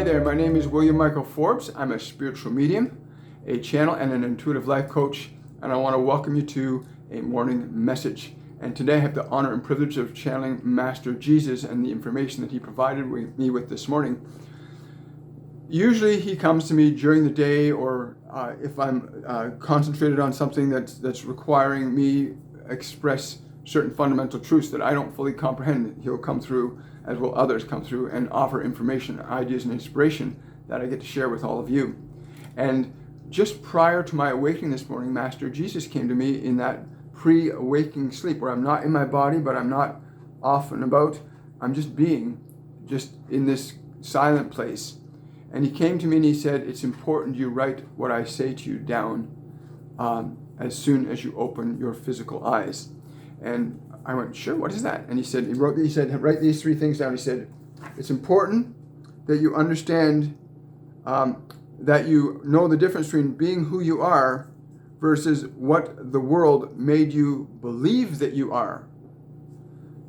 Hi there, my name is William Michael Forbes. I'm a spiritual medium, a channel, and an intuitive life coach, and I want to welcome you to a morning message. And today I have the honor and privilege of channeling Master Jesus and the information that he provided me with this morning. Usually he comes to me during the day, or if I'm concentrated on something that's requiring me express certain fundamental truths that I don't fully comprehend, he'll come through, as will others come through, and offer information, ideas, and inspiration that I get to share with all of you. And just prior to my awakening this morning, Master Jesus came to me in that pre-awaking sleep where I'm not in my body, but I'm not off and about. I'm just being, just in this silent place. And he came to me and he said, it's important you write what I say to you down as soon as you open your physical eyes. And I went, sure, what is that? And he said, write these three things down. He said, it's important that you understand that you know the difference between being who you are versus what the world made you believe that you are.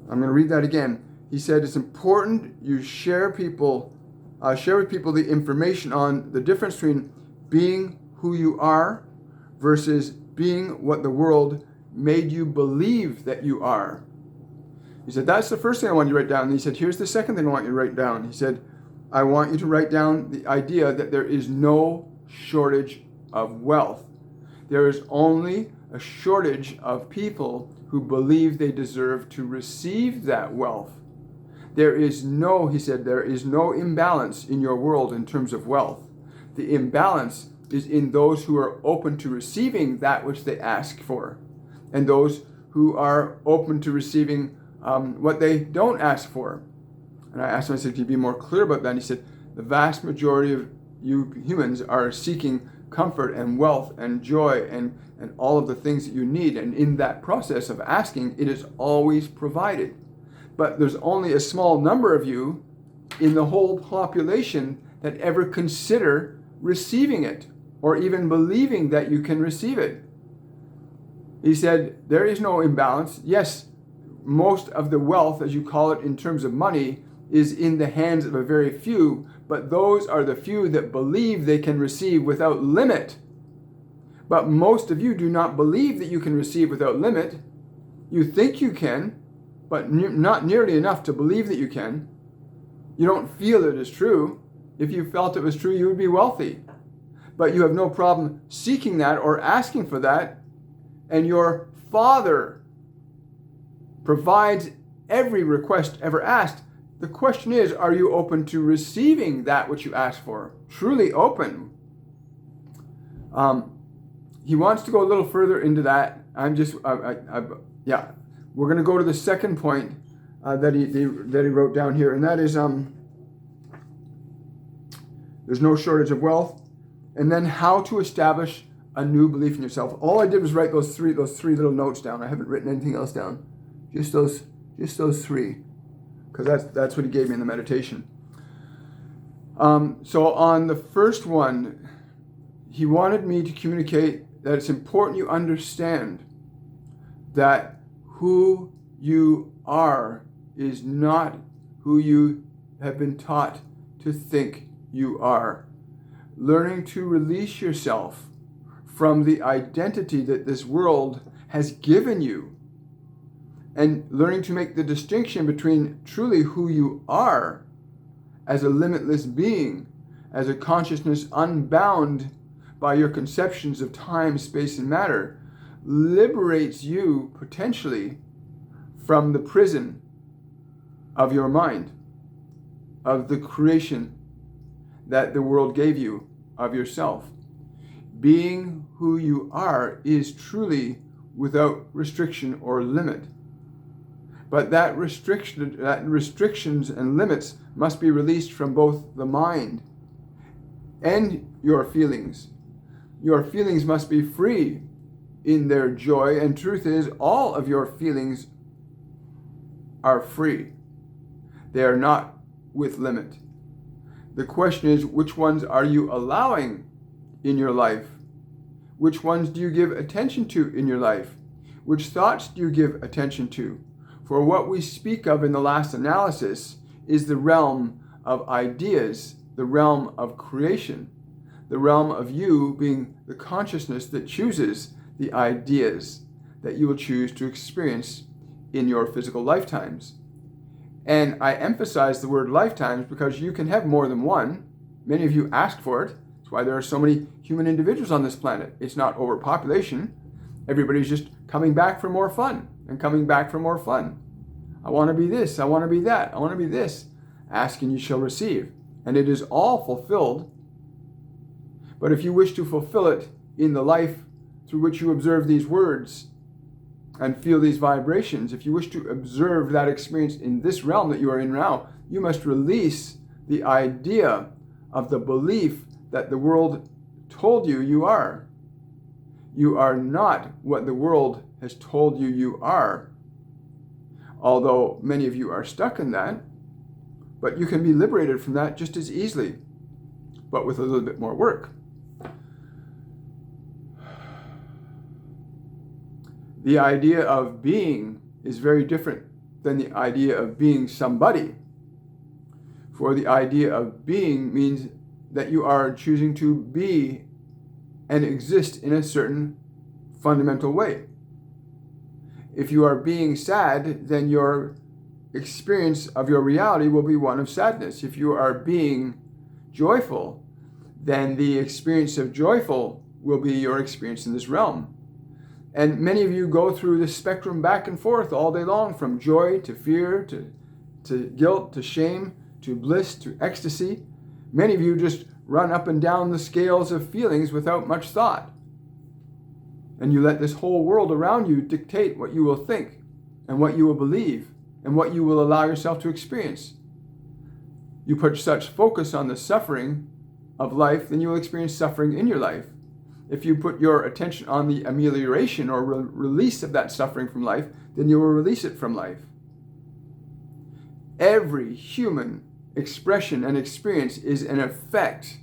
I'm going to read that again. He said, it's important you share with people the information on the difference between being who you are versus being what the world made you believe that you are. He said, that's the first thing I want you to write down. And he said, here's the second thing I want you to write down. He said, I want you to write down the idea that there is no shortage of wealth. There is only a shortage of people who believe they deserve to receive that wealth. There is no, he said, there is no imbalance in your world in terms of wealth. The imbalance is in those who are open to receiving that which they ask for, and those who are open to receiving what they don't ask for. And I asked him, I said, can you be more clear about that? And he said, the vast majority of you humans are seeking comfort and wealth and joy and all of the things that you need. And in that process of asking, it is always provided. But there's only a small number of you in the whole population that ever consider receiving it or even believing that you can receive it. He said, there is no imbalance. Yes, most of the wealth, as you call it in terms of money, is in the hands of a very few, but those are the few that believe they can receive without limit. But most of you do not believe that you can receive without limit. You think you can, but not nearly enough to believe that you can. You don't feel it is true. If you felt it was true, you would be wealthy. But you have no problem seeking that or asking for that. And your Father provides every request ever asked. The question is, are you open to receiving that which you ask for? Truly open. He wants to go a little further into that. We're going to go to the second point that he wrote down here, and that is there's no shortage of wealth, and then how to establish a new belief in yourself. All I did was write those three little notes down. I haven't written anything else down. Just those three, because that's what he gave me in the meditation. So on the first one, he wanted me to communicate that it's important you understand that who you are is not who you have been taught to think you are. Learning to release yourself from the identity that this world has given you, and learning to make the distinction between truly who you are as a limitless being, as a consciousness unbound by your conceptions of time, space, and matter, liberates you potentially from the prison of your mind, of the creation that the world gave you of yourself. Being who you are is truly without restriction or limit. But that restrictions and limits must be released from both the mind and your feelings. Your feelings must be free in their joy, and truth is, all of your feelings are free. They are not with limit. The question is, which ones are you allowing in your life? Which ones do you give attention to in your life? Which thoughts do you give attention to? For what we speak of in the last analysis is the realm of ideas the realm of creation, the realm of you being the consciousness that chooses the ideas that you will choose to experience in your physical lifetimes. And I emphasize the word lifetimes because you can have more than one. Many of you asked for it. That's why there are so many human individuals on this planet. It's not overpopulation. Everybody's just coming back for more fun and coming back for more fun. I want to be this. I want to be that. I want to be this. Ask and you shall receive. And it is all fulfilled. But if you wish to fulfill it in the life through which you observe these words and feel these vibrations, if you wish to observe that experience in this realm that you are in now, you must release the idea of the belief that the world told you you are. You are not what the world has told you you are. Although many of you are stuck in that, but you can be liberated from that just as easily, but with a little bit more work. The idea of being is very different than the idea of being somebody. For the idea of being means that you are choosing to be and exist in a certain fundamental way. If you are being sad, then your experience of your reality will be one of sadness. If you are being joyful, then the experience of joyful will be your experience in this realm. And many of you go through this spectrum back and forth all day long, from joy to fear to guilt to shame to bliss to ecstasy. Many of you just run up and down the scales of feelings without much thought. And you let this whole world around you dictate what you will think and what you will believe and what you will allow yourself to experience. You put such focus on the suffering of life, then you will experience suffering in your life. If you put your attention on the amelioration or release of that suffering from life, then you will release it from life. Every human expression and experience is an effect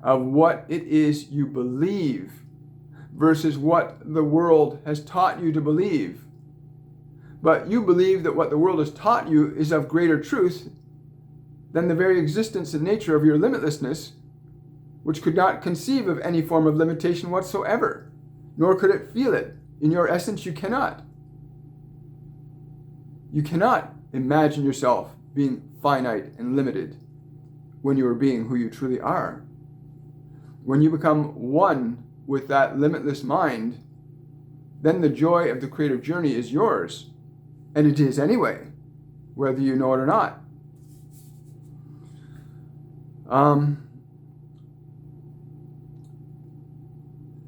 of what it is you believe versus what the world has taught you to believe. But you believe that what the world has taught you is of greater truth than the very existence and nature of your limitlessness, which could not conceive of any form of limitation whatsoever, nor could it feel it. In your essence, you cannot. You cannot imagine yourself being finite and limited when you are being who you truly are. When you become one with that limitless mind, then the joy of the creative journey is yours. And it is anyway, whether you know it or not.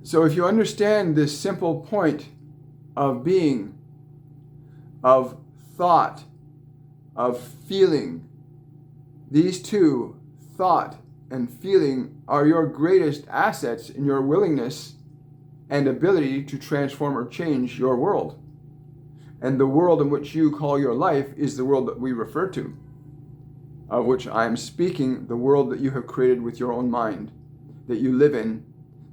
So if you understand this simple point of being, of thought, of feeling, these two, thought and feeling, are your greatest assets in your willingness and ability to transform or change your world. And the world in which you call your life is the world that we refer to, of which I am speaking, the world that you have created with your own mind, that you live in,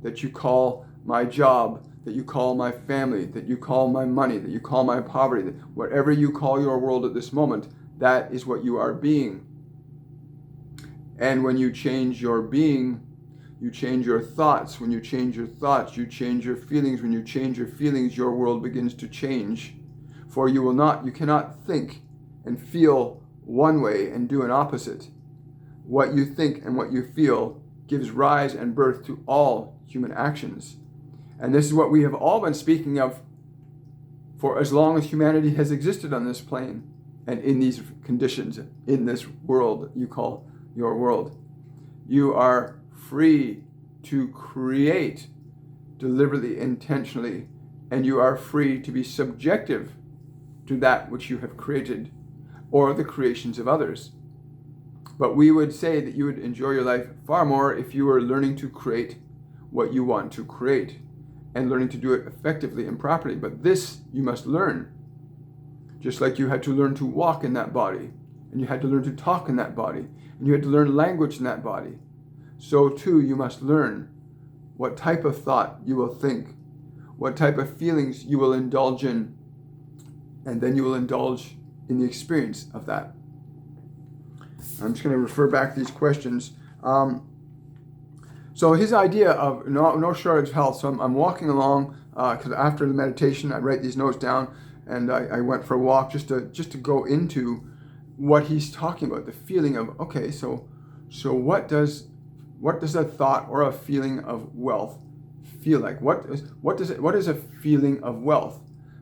that you call my job, that you call my family, that you call my money, that you call my poverty, that whatever you call your world at this moment, that is what you are being. And when you change your being, you change your thoughts. When you change your thoughts, you change your feelings. When you change your feelings, your world begins to change. For you cannot think and feel one way and do an opposite. What you think and what you feel gives rise and birth to all human actions. And this is what we have all been speaking of for as long as humanity has existed on this plane and in these conditions, in this world you call your world. You are free to create deliberately, intentionally, and you are free to be subjective to that which you have created or the creations of others. But we would say that you would enjoy your life far more if you were learning to create what you want to create and learning to do it effectively and properly. But this you must learn. Just like you had to learn to walk in that body, and you had to learn to talk in that body, and you had to learn language in that body, so too you must learn what type of thought you will think, what type of feelings you will indulge in, and then you will indulge in the experience of that. I'm just going to refer back to these questions. So his idea of no shortage of health. So I'm walking along because after the meditation, I write these notes down, and I went for a walk just to go into what he's talking about. The feeling of, okay, so what does a thought or a feeling of wealth feel like? What is a feeling of wealth?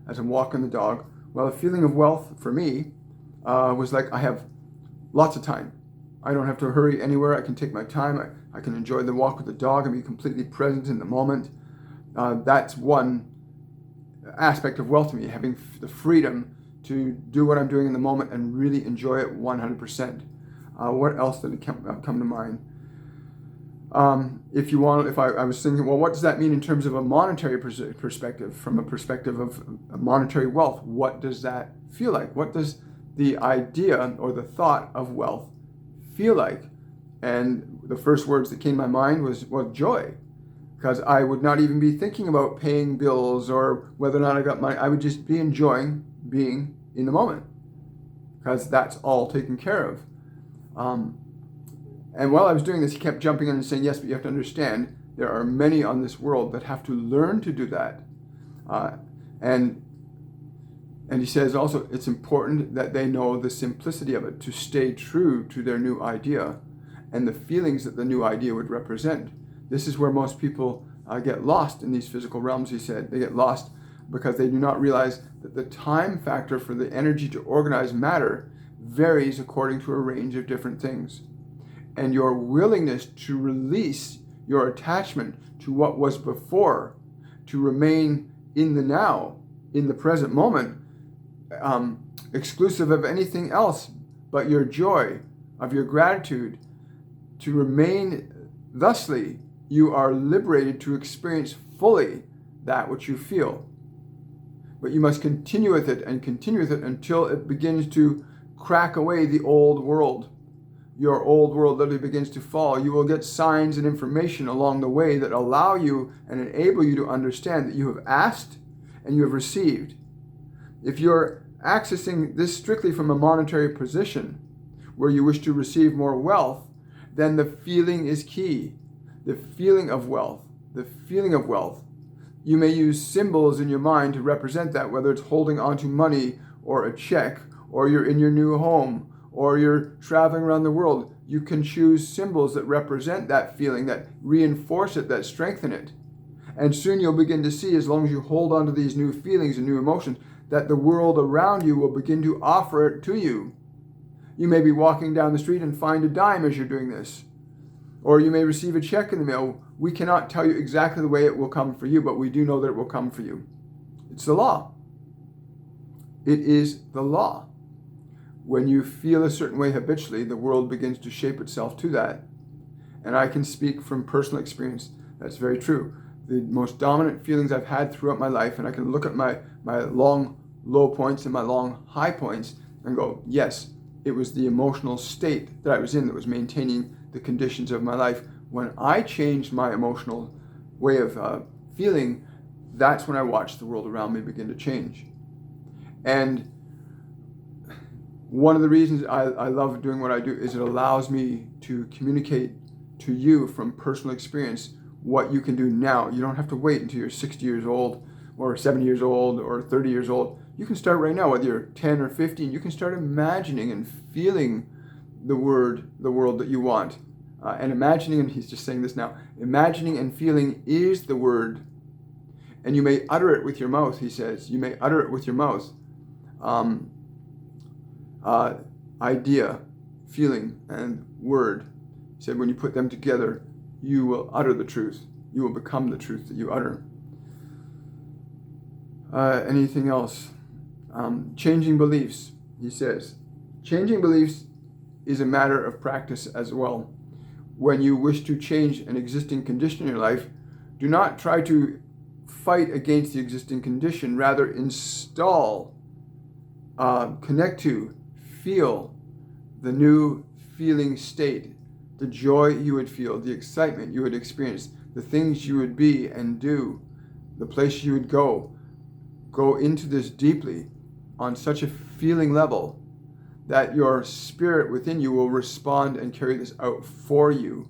As I'm walking the dog, well, a feeling of wealth for me was like I have lots of time. I don't have to hurry anywhere. I can take my time. I can enjoy the walk with the dog and be completely present in the moment. That's one aspect of wealth to me, having the freedom to do what I'm doing in the moment and really enjoy it 100%. What else did come to mind? If I was thinking, well, what does that mean in terms of a monetary perspective, from a perspective of monetary wealth? What does that feel like? What does the idea or the thought of wealth feel like? And the first words that came to my mind was joy, because I would not even be thinking about paying bills or whether or not I got money. I would just be enjoying being in the moment, because that's all taken care of. And while I was doing this, he kept jumping in and saying, yes, but you have to understand, there are many on this world that have to learn to do that. And he says also, it's important that they know the simplicity of it, to stay true to their new idea and the feelings that the new idea would represent. This is where most people get lost in these physical realms, he said. They get lost because they do not realize that the time factor for the energy to organize matter varies according to a range of different things. And your willingness to release your attachment to what was before, to remain in the now, in the present moment, exclusive of anything else but your joy, of your gratitude, to remain thusly, you are liberated to experience fully that which you feel. But you must continue with it and continue with it until it begins to crack away the old world. Your old world literally begins to fall. You will get signs and information along the way that allow you and enable you to understand that you have asked and you have received. If you're accessing this strictly from a monetary position, where you wish to receive more wealth, then the feeling is key. The feeling of wealth. The feeling of wealth. You may use symbols in your mind to represent that, whether it's holding onto money or a check, or you're in your new home, or you're traveling around the world. You can choose symbols that represent that feeling, that reinforce it, that strengthen it. And soon you'll begin to see, as long as you hold on to these new feelings and new emotions, that the world around you will begin to offer it to you. You may be walking down the street and find a dime as you're doing this. Or you may receive a check in the mail. We cannot tell you exactly the way it will come for you, but we do know that it will come for you. It's the law. It is the law. When you feel a certain way habitually, the world begins to shape itself to that. And I can speak from personal experience. That's very true. The most dominant feelings I've had throughout my life, and I can look at my long low points and my long high points and go, yes, it was the emotional state that I was in that was maintaining the conditions of my life. When I changed my emotional way of feeling, that's when I watched the world around me begin to change. And one of the reasons I love doing what I do is it allows me to communicate to you from personal experience what you can do now. You don't have to wait until you're 60 years old or 70 years old or 30 years old. You can start right now, whether you're 10 or 15. You can start imagining and feeling the world that you want. And imagining, and he's just saying this now, imagining and feeling is the word. And you may utter it with your mouth, he says. You may utter it with your mouth. Idea, feeling, and word. He said when you put them together, you will utter the truth. You will become the truth that you utter. Anything else? Changing beliefs, he says. Changing beliefs is a matter of practice as well. When you wish to change an existing condition in your life, do not try to fight against the existing condition. Rather, install, connect to, feel the new feeling state, the joy you would feel, the excitement you would experience, the things you would be and do, the place you would go. Go into this deeply on such a feeling level that your spirit within you will respond and carry this out for you.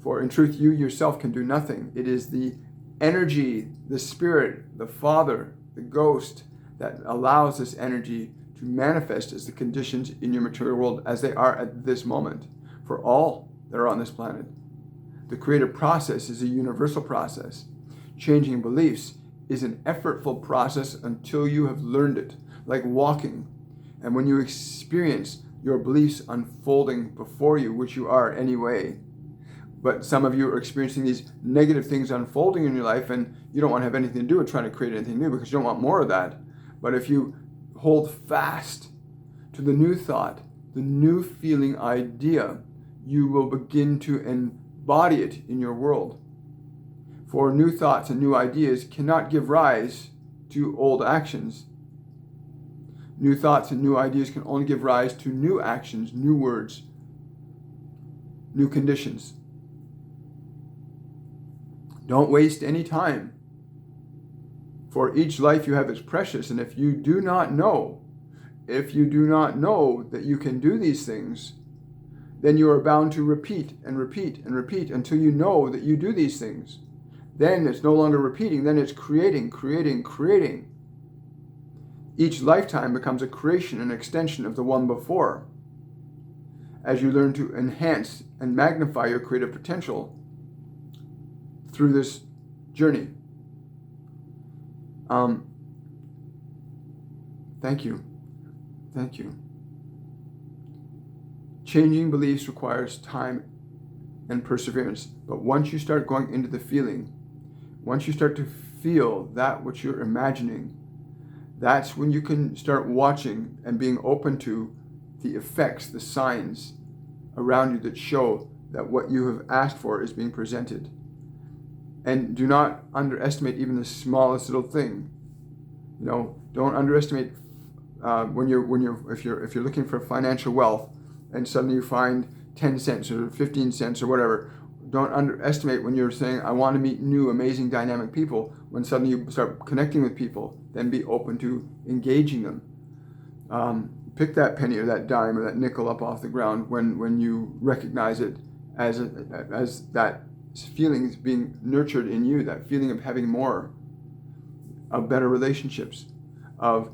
For in truth, you yourself can do nothing. It is the energy, the spirit, the Father, the ghost that allows this energy to manifest as the conditions in your material world as they are at this moment for all that are on this planet. The creative process is a universal process. Changing beliefs is an effortful process until you have learned it, like walking. And when you experience your beliefs unfolding before you, which you are anyway, but some of you are experiencing these negative things unfolding in your life, and you don't want to have anything to do with trying to create anything new because you don't want more of that. But if you hold fast to the new thought, the new feeling idea, you will begin to embody it in your world. For new thoughts and new ideas cannot give rise to old actions. New thoughts and new ideas can only give rise to new actions, new words, new conditions. Don't waste any time. For each life you have is precious, and if you do not know that you can do these things, then you are bound to repeat and repeat and repeat until you know that you do these things. Then it's no longer repeating, then it's creating. Each lifetime becomes a creation, an extension of the one before. As you learn to enhance and magnify your creative potential through this journey. Thank you. Changing beliefs requires time and perseverance. But once you start going into the feeling, once you start to feel that which you're imagining, that's when you can start watching and being open to the effects, the signs around you that show that what you have asked for is being presented. And do not underestimate even the smallest little thing. Don't underestimate if you're looking for financial wealth and suddenly you find 10 cents or 15 cents or whatever. Don't underestimate when you're saying, I want to meet new, amazing, dynamic people. When suddenly you start connecting with people, then be open to engaging them. Pick that penny or that dime or that nickel up off the ground when you recognize it as that feeling is being nurtured in you, that feeling of having more, of better relationships, of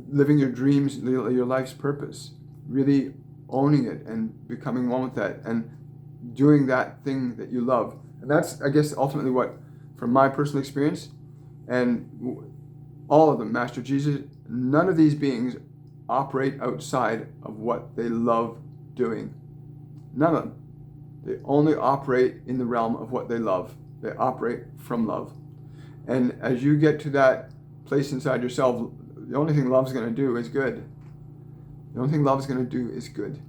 living your dreams, your life's purpose, really owning it and becoming one with that and doing that thing that you love. And that's, I guess, ultimately what, from my personal experience, and all of them, Master Jesus, none of these beings operate outside of what they love doing. None of them. They only operate in the realm of what they love. They operate from love. And as you get to that place inside yourself, the only thing love's going to do is good. The only thing love's going to do is good.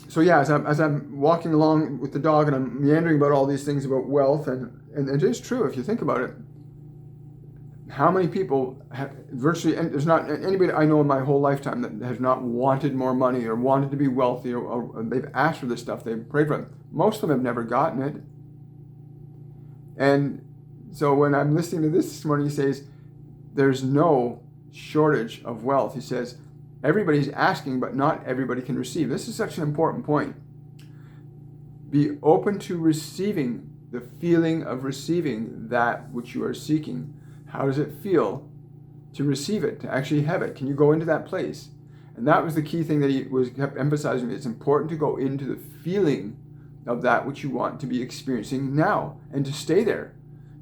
So yeah, as I'm walking along with the dog and I'm meandering about all these things about wealth, and it is true if you think about it. How many people have virtually, and there's not anybody I know in my whole lifetime that has not wanted more money or wanted to be wealthy or they've asked for this stuff, they've prayed for it. Most of them have never gotten it. And so when I'm listening to this morning, he says, there's no shortage of wealth. He says, everybody's asking, but not everybody can receive. This is such an important point. Be open to receiving, the feeling of receiving that which you are seeking. How does it feel to receive it, to actually have it? Can you go into that place? And that was the key thing that he kept emphasizing. It's important to go into the feeling of that which you want to be experiencing now and to stay there.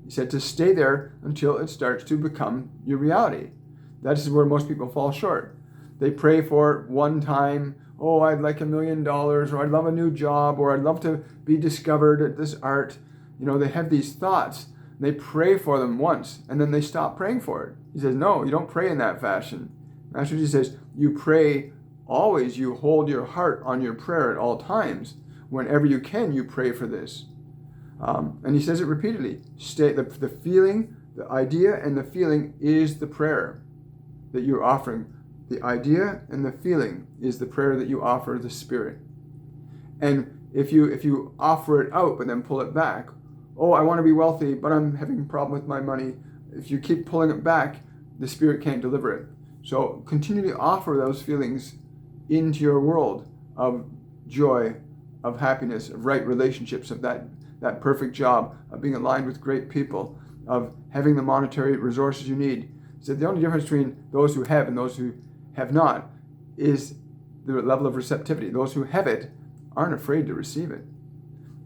He said to stay there until it starts to become your reality. That is where most people fall short. They pray for it one time. Oh, I'd like $1 million, or I'd love a new job, or I'd love to be discovered at this art. They have these thoughts. They pray for them once, and then they stop praying for it. He says, no, you don't pray in that fashion. Master Jesus says, you pray always. You hold your heart on your prayer at all times. Whenever you can, you pray for this. And he says it repeatedly. The feeling, the idea, and the feeling is the prayer that you're offering. The idea and the feeling is the prayer that you offer the Spirit. And if you offer it out but then pull it back, oh, I want to be wealthy, but I'm having a problem with my money. If you keep pulling it back, the Spirit can't deliver it. So continually offer those feelings into your world of joy, of happiness, of right relationships, of that perfect job, of being aligned with great people, of having the monetary resources you need. So the only difference between those who have and those who have not is the level of receptivity. Those who have it aren't afraid to receive it.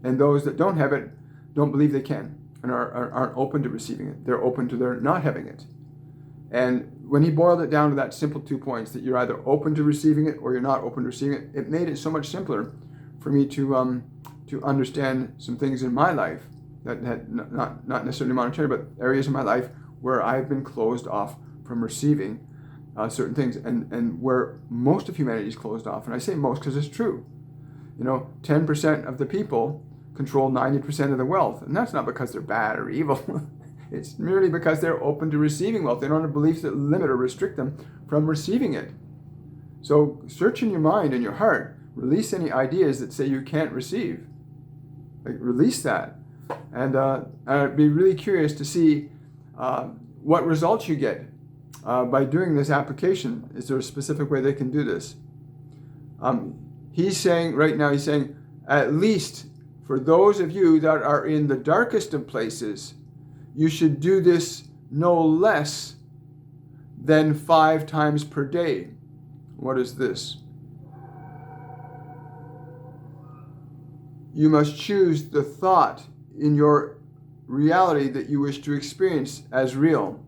And those that don't have it don't believe they can and aren't open to receiving it. They're open to their not having it. And when he boiled it down to that simple 2 points, that you're either open to receiving it or you're not open to receiving it, it made it so much simpler for me to understand some things in my life that had not necessarily monetary, but areas in my life where I've been closed off from receiving certain things, and where most of humanity is closed off. And I say most because it's true. 10% of the people control 90% of the wealth, and that's not because they're bad or evil. It's merely because they're open to receiving wealth. They don't have beliefs that limit or restrict them from receiving it. So search in your mind and your heart. Release any ideas that say you can't receive. Release that. And I'd be really curious to see what results you get by doing this application. Is there a specific way they can do this? He's saying, at least for those of you that are in the darkest of places, you should do this no less than 5 times per day. What is this? You must choose the thought in your reality that you wish to experience as real.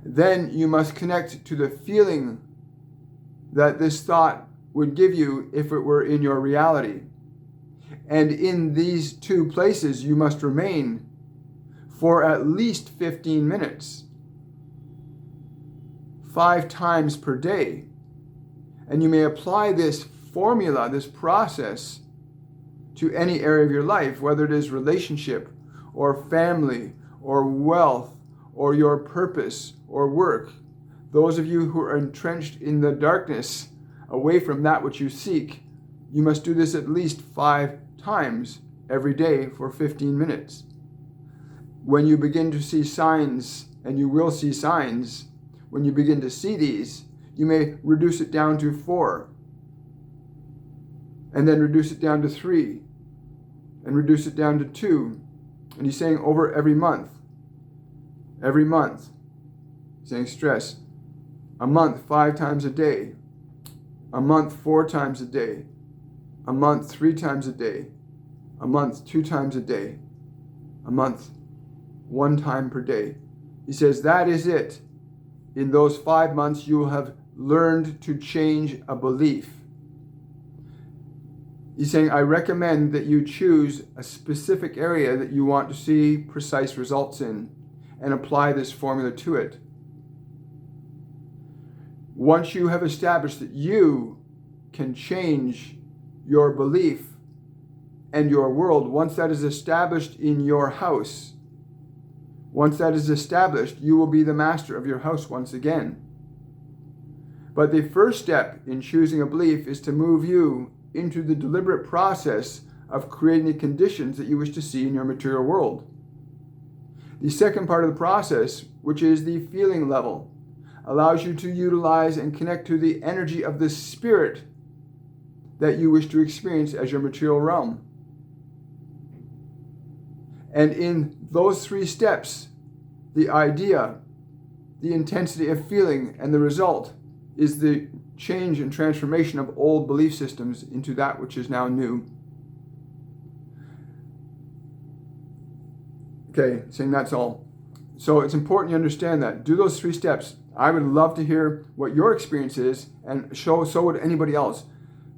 Then you must connect to the feeling that this thought would give you if it were in your reality. And in these 2 places you must remain for at least 15 minutes, 5 times per day. And you may apply this formula, this process, to any area of your life, whether it is relationship or family or wealth or your purpose or work. Those of you who are entrenched in the darkness, away from that which you seek, you must do this at least 5 times every day for 15 minutes. When you begin to see signs, and you will see signs, when you begin to see these, you may reduce it down to 4, and then reduce it down to 3, and reduce it down to 2. And he's saying over every month. Every month. He's saying stress. A month 5 times a day. A month 4 times a day. A month 3 times a day. A month 2 times a day. A month 1 time per day. He says that is it. In those 5 months you will have learned to change a belief. He's saying, I recommend that you choose a specific area that you want to see precise results in and apply this formula to it. Once you have established that you can change your belief and your world, once that is established in your house, once that is established, you will be the master of your house once again. But the first step in choosing a belief is to move you into the deliberate process of creating the conditions that you wish to see in your material world. The second part of the process, which is the feeling level, allows you to utilize and connect to the energy of the spirit that you wish to experience as your material realm. And in those 3 steps, the idea, the intensity of feeling, and the result is the change and transformation of old belief systems into that which is now new. Okay, saying that's all. So it's important you understand that. Do those 3 steps. I would love to hear what your experience is, and so would anybody else.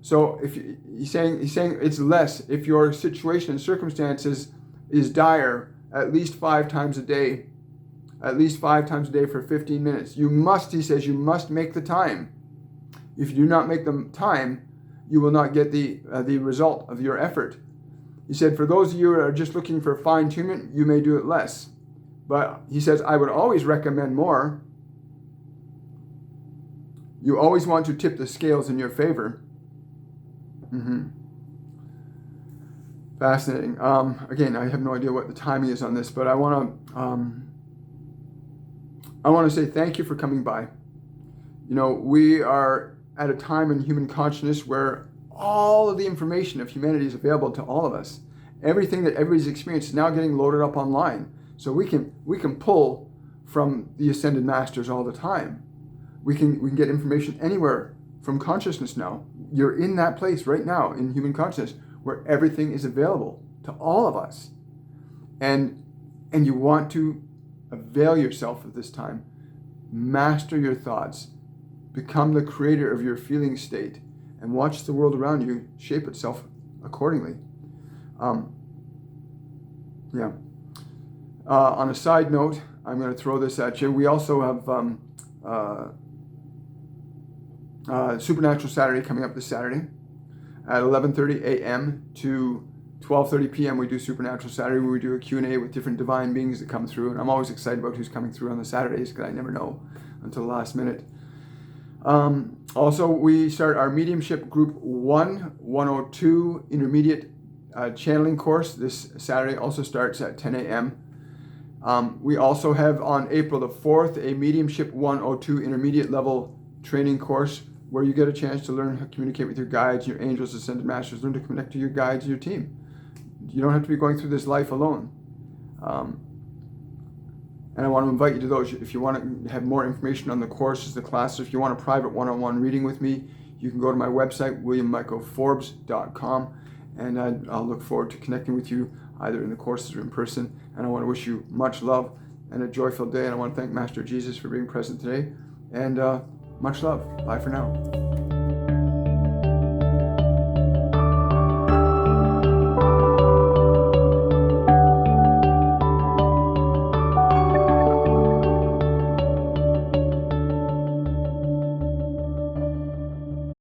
So if he's saying it's less. If your situation and circumstances is dire, at least 5 times a day. At least 5 times a day for 15 minutes. You must, he says, you must make the time. If you do not make the time, you will not get the result of your effort. He said, for those of you who are just looking for fine-tunement, you may do it less. But he says, I would always recommend more. You always want to tip the scales in your favor. Fascinating. Again, I have no idea what the timing is on this, but I want to say thank you for coming by. We are at a time in human consciousness where all of the information of humanity is available to all of us. Everything that everybody's experienced is now getting loaded up online. So we can pull from the ascended masters all the time. We can get information anywhere from consciousness now. You're in that place right now in human consciousness where everything is available to all of us. And you want to avail yourself of this time. Master your thoughts. Become the creator of your feeling state and watch the world around you shape itself accordingly. On a side note, I'm going to throw this at you. We also have Supernatural Saturday coming up this Saturday at 11:30 a.m. to 12:30 p.m. We do Supernatural Saturday, where we do a Q&A with different divine beings that come through. And I'm always excited about who's coming through on the Saturdays because I never know until the last minute. Also, we start our Mediumship Group 102 Intermediate Channeling course this Saturday. Also starts at 10 a.m. We also have on April the 4th a Mediumship 102 Intermediate Level Training course where you get a chance to learn how to communicate with your guides, your angels, ascended masters, learn to connect to your guides and your team. You don't have to be going through this life alone. And I want to invite you to those. If you want to have more information on the courses, the classes, if you want a private one-on-one reading with me, you can go to my website, williammichaelforbes.com, and I'll look forward to connecting with you either in the courses or in person. And I want to wish you much love and a joyful day. And I want to thank Master Jesus for being present today. And much love. Bye for now.